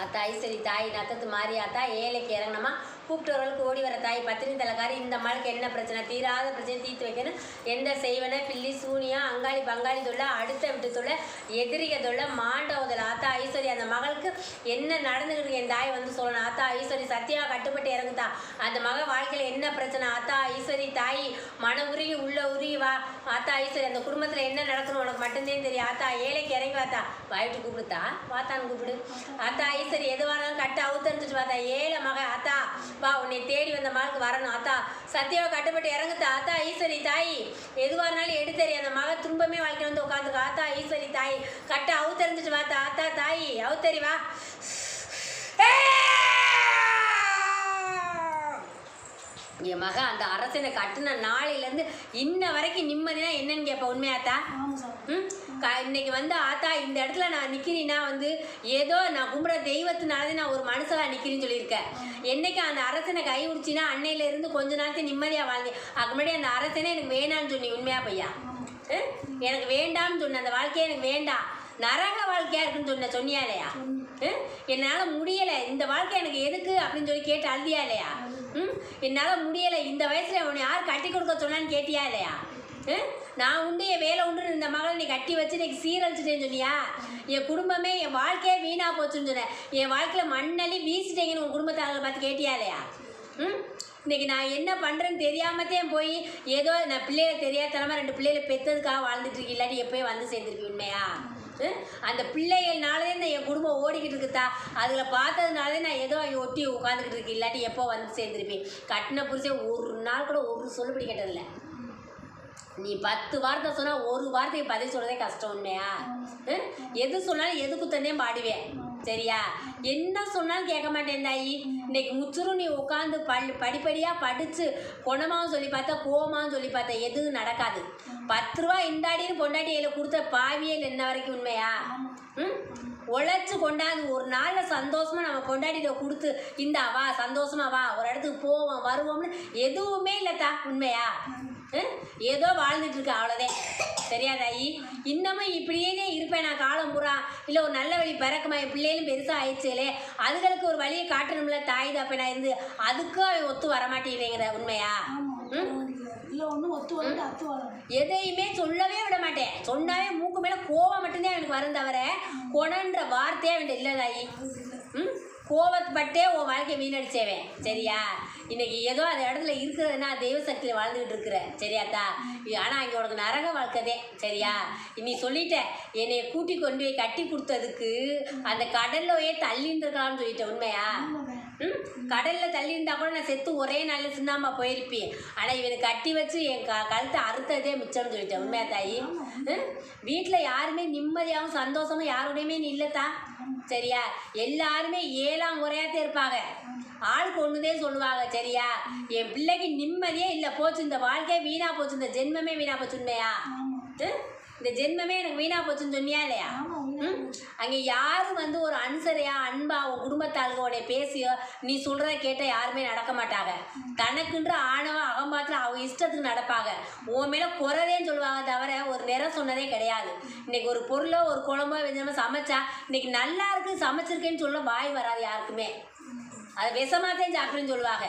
ஆத்தா ஐஸ்வரி தாய் நத்தத்து மாறி ஆத்தா ஏழைக்கு இறங்கினமா கூப்பிட்டவர்களுக்கு ஓடி வர தாய் பத்தினி தலைக்காரி இந்த மாளுக்கு என்ன பிரச்சனை தீராத பிரச்சனை தீர்த்து வைக்கணும் எந்த செய்வன பில்லி சூனியா அங்காளி பங்காளி தொல்லை அடுத்த விட்டு தொல்லை எதிரிக தொல்லை மாண்டவதில் ஆத்தா ஐஸ்வரி அந்த மகளுக்கு என்ன நடந்துக்கிட்டு என் தாய் வந்து சொல்லணும் ஆத்தா ஐஸ்வரி சத்தியா கட்டுப்பட்டு இறங்குதா அந்த மகள் வாழ்க்கையில் என்ன பிரச்சனை ஆத்தா ஐஸ்வரி தாய் மன உருகி உள்ள உருகி வா ஆத்தா ஐஸ்வரி அந்த குடும்பத்தில் என்ன நடக்கணும் உனக்கு மட்டும்தான் தெரியும் ஆத்தா ஏழைக்கு இறங்கி வாத்தா வாய்ட்டு கூப்பிடுத்தா வாத்தான்னு கூப்பிடு ஆத்தா ஐஸ்வரி எதுவானாலும் கட்ட அவுத்தரிஞ்சிட்டு வாத்தா ஏழை மக ஆத்தா வா உன்னை தேடி வந்த மாளுக்கு வரணும் ஆத்தா சத்தியாவை கட்டுப்பட்டு இறங்குத்தா ஆத்தா ஈஸ்வரி தாய் எதுவாக இருந்தாலும் எடுத்தறி அந்த மக துன்பமே வாழ்க்கை வந்து உட்காந்துக்கா ஆத்தா ஈஸ்வரி தாய் கட்ட அவுத்தறிஞ்சிட்டு வாத்தா ஆத்தா தாய் அவுத்தறி வா என் மக அந்த அரசனை கட்டின நாளையிலேருந்து இன்ன வரைக்கும் நிம்மதினா என்னன்னு கேட்ப உண்மையாத்தா இன்னைக்கு வந்து ஆத்தா இந்த இடத்துல நான் நிற்கிறேன்னா வந்து ஏதோ நான் கும்பிட்ற தெய்வத்தினாலே நான் ஒரு மனுஷனாக நிற்கிறேன்னு சொல்லியிருக்கேன் என்னைக்கு அந்த அரசனை கை உடிச்சின்னா அன்னையிலேருந்து கொஞ்ச நாளைக்கு நிம்மதியாக வாழ்ந்தேன் அதுக்கு முன்னாடி அந்த அரசனே எனக்கு வேணான்னு சொன்னி உண்மையா பையா எனக்கு வேண்டாம்னு சொன்ன அந்த வாழ்க்கையே எனக்கு வேண்டாம் நரக வாழ்க்கையாக இருக்குன்னு சொன்னியா இல்லையா என்னால் முடியலை இந்த வாழ்க்கை எனக்கு எதுக்கு அப்படின்னு சொல்லி கேட்டு அழுதியா இல்லையா என்னால் முடியலை இந்த வயசில் உன்னை யார் கட்டி கொடுக்க சொன்னான்னு கேட்டியா இல்லையா நான் உண்டு என் வேலை உண்டு இந்த மகளை நீ கட்டி வச்சு இன்னைக்கு சீரழிச்சிட்டேன்னு சொன்னியா என் குடும்பமே என் வாழ்க்கையே வீணாக போச்சுன்னு சொன்னேன் என் வாழ்க்கையில் மண்ணள்ளி வீசிட்டேங்கன்னு உன் குடும்பத்தாளர்களை பார்த்து கேட்டியா இல்லையா இன்றைக்கி நான் என்ன பண்ணுறேன்னு தெரியாமத்தேன் போய் ஏதோ நான் பிள்ளைகளை தெரியாதனமாக 2 பிள்ளைகளை பெற்றதுக்காக வாழ்ந்துட்டுருக்கு இல்லாட்டி எப்போயும் வந்து சேர்ந்துருப்பேன் உண்மையா அந்த பிள்ளைகள்னாலே நான் என் குடும்பம் ஓடிக்கிட்டு இருக்குதா அதில் பார்த்ததுனாலே நான் ஏதோ ஒட்டி உட்காந்துக்கிட்டு இருக்கு இல்லாட்டி எப்போ வந்து சேர்ந்துருப்பேன் கட்டின புருஷன் ஒரு நாள் கூட ஒரு சொல்லுபடி கேட்டதில்லை நீ 10 வார்த்தை சொன்னால் ஒரு வார்த்தைக்கு பதில் சொல்கிறதே கஷ்டம் உண்மையா எது சொன்னாலும் எதுக்கு தந்தே பாடுவேன் சரியா என்ன சொன்னாலும் கேட்க மாட்டேன் தாயி இன்னைக்கு முச்சுரும் நீ உட்காந்து படிப்படியாக படித்து குணமாகவும் சொல்லி பார்த்தா கோமாவும் சொல்லி பார்த்தா எதுவும் நடக்காது 10 ரூபா இந்தாடின்னு பொண்டாட்டியில் கொடுத்த பாவியல் என்ன வரைக்கும் உண்மையா உழைச்சி கொண்டாந்து ஒரு நாளில் சந்தோஷமாக நம்ம பொண்டாட்டிகிட்ட கொடுத்து இந்த வா சந்தோஷமா வா ஒரு இடத்துக்கு போவோம் வருவோம்னு எதுவுமே இல்லைத்தா உண்மையா ஏதோ வாழ்ந்துட்டு இருக்கேன் அவ்வளோதே தெரியாதாயி இன்னமும் இப்படியே இருப்பேன் நான் காலம் பூரா இல்லை ஒரு நல்ல வழி பிறக்குமா என் பிள்ளைகளும் பெருசாக ஆயிடுச்சுலே அதுகளுக்கு ஒரு வழியை காட்டணும்ல தாய் தப்ப நான் இருந்து அதுக்கும் அவன் ஒத்து வரமாட்டேங்கிற உண்மையா எதையுமே சொல்லவே விட மாட்டேன் சொன்னாவே மூக்கு மேலே கோவம் மட்டும்தான் எனக்கு வரும் தவிர கொணன்ற வார்த்தையே அவன் இல்லதாயி கோவப்பட்டே உன் வாழ்க்கையை வீணடிச்சேவேன் சரியா இன்னைக்கு ஏதோ அந்த இடத்துல இருக்கிறதுனா தெய்வ சக்தியில் வாழ்ந்துக்கிட்டு இருக்கிற சரியாத்தா ஆனால் இங்கே உனக்கு நரக வாழ்க்கதே சரியா நீ சொல்லிட்டேன் என்னை கூட்டி கொண்டு போய் கட்டி கொடுத்ததுக்கு அந்த கடல்லையே தள்ளியிருந்துருக்கலாம்னு சொல்லிட்டேன் உண்மையா கடலில் தள்ளியிருந்தா கூட நான் செத்து ஒரே நாளில் சின்னாமா போயிருப்பேன் ஆனால் இவனை கட்டி வச்சு என் கழுத்தை அறுத்ததே மிச்சம்னு சொல்லிட்டேன் உண்மையா தாயி வீட்டில் யாருமே நிம்மதியாகவும் சந்தோஷமும் யாருடையுமே நீ இல்லைத்தா சரியா எல்லாருமே 7ஆம் முறையாத்தே இருப்பாங்க ஆளுக்கு ஒன்றுதே சொல்லுவாங்க சரியா என் பிள்ளைக்கு நிம்மதியே இல்லை போச்சு இந்த வாழ்க்கையே வீணா போச்சு இந்த ஜென்மமே வீணா போச்சு உண்மையா இந்த ஜென்மமே எனக்கு வீணா போச்சுன்னு சொன்னியா இல்லையா அங்கே யாரும் வந்து ஒரு அனுசரையா அன்பா உன் குடும்பத்தாளுக்கு உடைய பேசியோ நீ சொல்கிறத கேட்டால் யாருமே நடக்க மாட்டாங்க தனக்குன்ற ஆணவம் அகம்பாத்தில் அவங்க இஷ்டத்துக்கு நடப்பாங்க உன் மேலே குறதேன்னு சொல்லுவாங்க தவிர ஒரு நிறம் சொன்னதே கிடையாது இன்னைக்கு ஒரு பொருளோ ஒரு குழம்போ வெஞ்சமாக சமைச்சா இன்னைக்கு நல்லா இருக்கு சமைச்சிருக்கேன்னு சொல்ல வாய் வராது யாருக்குமே அது விஷமாத்தான் சாப்பிட்டுன்னு சொல்லுவாங்க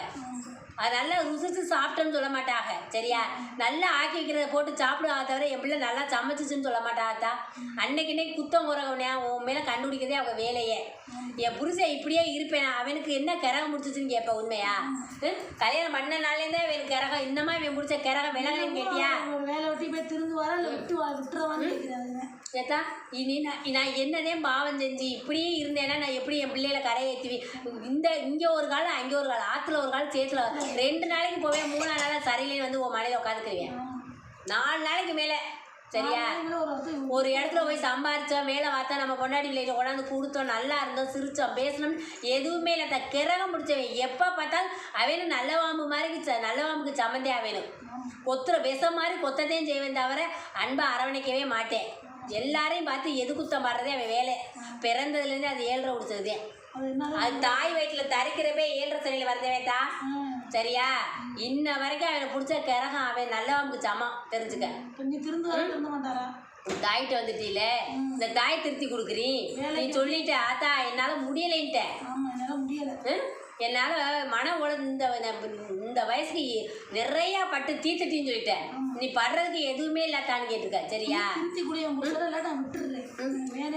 அது நல்லா ருசிச்சு சாப்பிட்டோன்னு சொல்ல மாட்டாங்க சரியா நல்லா ஆக்கி வைக்கிறத போட்டு சாப்பிடுவாங்க தவிர என் பிள்ளை நல்லா சமைச்சிச்சுன்னு சொல்ல மாட்டாங்கத்தா அன்னைக்கு குத்தம் குறவனே உன் மேலே கண்டுபிடிக்கிறதே அவங்க வேலையே என் புருஷன் இப்படியே இருப்பேன் அவனுக்கு என்ன கிரகம் முடிச்சிச்சுன்னு கேட்ப உண்மையா கல்யாணம் பண்ணனாலேருந்தே அவனுக்கு கிரகம் இன்னமா இவன் முடிச்ச கிரகம் விலகன்னு கேட்டியா வேலை விட்டு போய் திருந்து வர இல்லை விட்டுருவான்னு ஏத்தா இனி நான் என்னதே பாவம் செஞ்சு இப்படியே இருந்தேன்னா நான் எப்படி என் பிள்ளைகளை கரையை ஏற்றுவேன் இங்கே ஒரு காலம் அங்கே ஒரு காலம் ஆற்றுல ஒரு காலம் சேத்துல 2 நாளைக்கு போவேன் 3ஆம் நாளாக சரியில்லைன்னு வந்து உன் மலையில் உட்காந்துக்குருவேன் 4 நாளைக்கு மேலே சரியா ஒரு இடத்துல போய் சம்பாரித்தோம் வேலை பார்த்தா நம்ம கொண்டாடி வில்லேஜை கொண்டாந்து கொடுத்தோம் நல்லா இருந்தோம் சிரித்தோம் பேசணும் எதுவுமே இல்லை அந்த கிரகம் முடிச்சவன் எப்போ பார்த்தாலும் அவனும் நல்ல வாம்பு மாதிரி நல்ல வாம்புக்கு சம்மந்தே அவனும் கொத்துற விஷம் மாதிரி கொத்தத்தையும் செய்வேன் தவிர அன்பை அரவணைக்கவே மாட்டேன் எல்லாரையும் பார்த்து எது குத்தம் பாடுறதே அவன் வேலை பிறந்ததுலேருந்து அது 7 முடிச்சதே அது தாய் வயிற்றில் தரிக்கிறப்பே 7 சனியில் வரதேவேத்தா சரியா இன்ன வரைக்கும் அவனை பிடிச்ச கிரகம் அவன் நல்லவனுக்கு சமம் தெரிஞ்சுக்க திருந்த மாட்டாரா தாயிட்ட வந்துட்டீல இந்த தாய் திருத்தி கொடுக்குறீன் நீ சொல்லிட்ட ஆத்தா என்னால் முடியலைன்ட்ட ஆமா என்னால முடியல என்னால் மன இந்த வயசுக்கு நிறையா பட்டு தீத்துட்டின்னு சொல்லிட்டேன் நீ படுறதுக்கு எதுவுமே இல்லாதான்னு கேட்டிருக்க சரியா திருத்தி கூட இல்லாட்ட விட்டுடுறேன்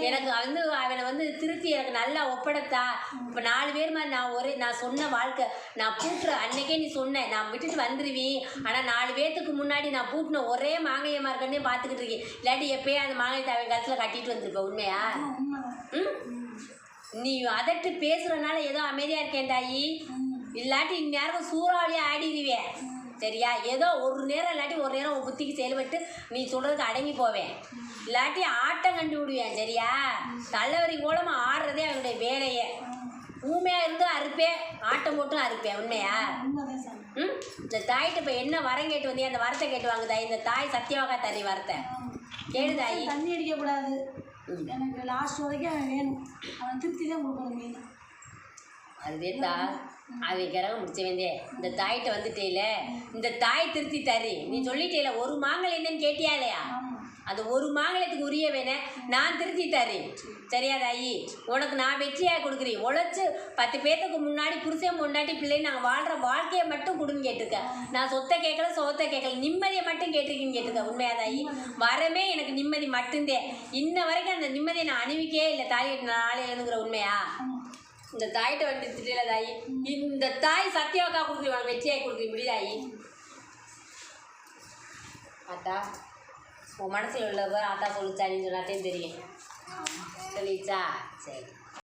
எனக்கு வந்து அவனை வந்து திருத்தி எனக்கு நல்லா ஒப்படைத்தா இப்போ 4 பேர் மாதிரி நான் சொன்ன வாழ்க்கை நான் பூட்டுற அன்னைக்கே நீ சொன்னேன் நான் விட்டுட்டு வந்துடுவேன் ஆனால் 4 பேர்த்துக்கு முன்னாடி நான் பூட்டின ஒரே மாங்கையமாக இருக்கன்னே பார்த்துக்கிட்டு இருக்கேன் இல்லாட்டி எப்பயே அந்த மாங்காயத்தை அவன் கழுத்தில் கட்டிட்டு வந்திருப்பேன் உண்மையா நீ அதட்டு பேசுறதுனால ஏதோ அமைதியாக இருக்கேன்டாயி இல்லாட்டி இந்நேரம் சூறாவளியாக ஆடிடுவேன் சரியா ஏதோ ஒரு நேரம் இல்லாட்டி ஒரு நேரம் உன் புத்திக்கு செயல்பட்டு நீ சொல்கிறதுக்கு அடங்கி போவேன் இல்லாட்டி ஆட்டம் கண்டு விடுவேன் சரியா தலைவரி மூலமாக ஆடுறதே அவனுடைய வேலையே ஊமையாக இருந்து அறுப்பேன் ஆட்டம் போட்டும் அறுப்பேன் உண்மையா இந்த தாயிட்ட இப்போ என்ன வரம் கேட்டு வந்தியா அந்த வரத்தை கேட்டு வாங்க தாய் இந்த தாய் சத்தியவாக்கா தண்ணி வரத்தை கேளு தாயி தண்ணி அடிக்கக்கூடாது எனக்கு லாஸ்ட் வரைக்கும் அவன் வேணும் அவன் திருப்தி தான் கொடுக்கணும் மீன் அதுவேதா அதை கிரகம் முடிச்ச வேண்டிய இந்த தாயிட்ட வந்துட்டேல இந்த தாய் திருத்தி தரு நீ சொல்லிட்டேல ஒரு மாங்கல் என்னன்னு கேட்டியா இல்லையா அது ஒரு மாங்கலத்துக்கு உரிய வேணே நான் திருத்தி தரேன் சரியா தாயி உனக்கு நான் வெற்றியாக கொடுக்குறேன் உழைச்சி 10 பேர்த்துக்கு முன்னாடி புருஷன் முன்னாடி பிள்ளைன்னு நாங்கள் வாழ்கிற வாழ்க்கையை மட்டும் கொடுன்னு கேட்டிருக்கேன் நான் சொத்தை கேட்கல சோத்தை கேட்கல நிம்மதியை மட்டும் கேட்டிருக்கேன்னு கேட்டிருக்கேன் உண்மையா தாயி வரமே எனக்கு நிம்மதி மட்டும்தே இன்ன வரைக்கும் அந்த நிம்மதியை நான் அணிவிக்கவே இல்லை தாய் நாளே எழுதுங்கிற உண்மையா இந்த தாயிட்ட வந்துட்டுல தாயி இந்த தாய் சத்தியவாக்கா கொடுக்குறீங்க உனக்கு வெற்றியாகி கொடுக்குறீங்க முடிதாயி ஆத்தா உன் மனசில் உள்ளவ ஆத்தா சொல்லிச்சான்னு சொன்னாட்டே தெரியும் சொல்லிச்சா சரி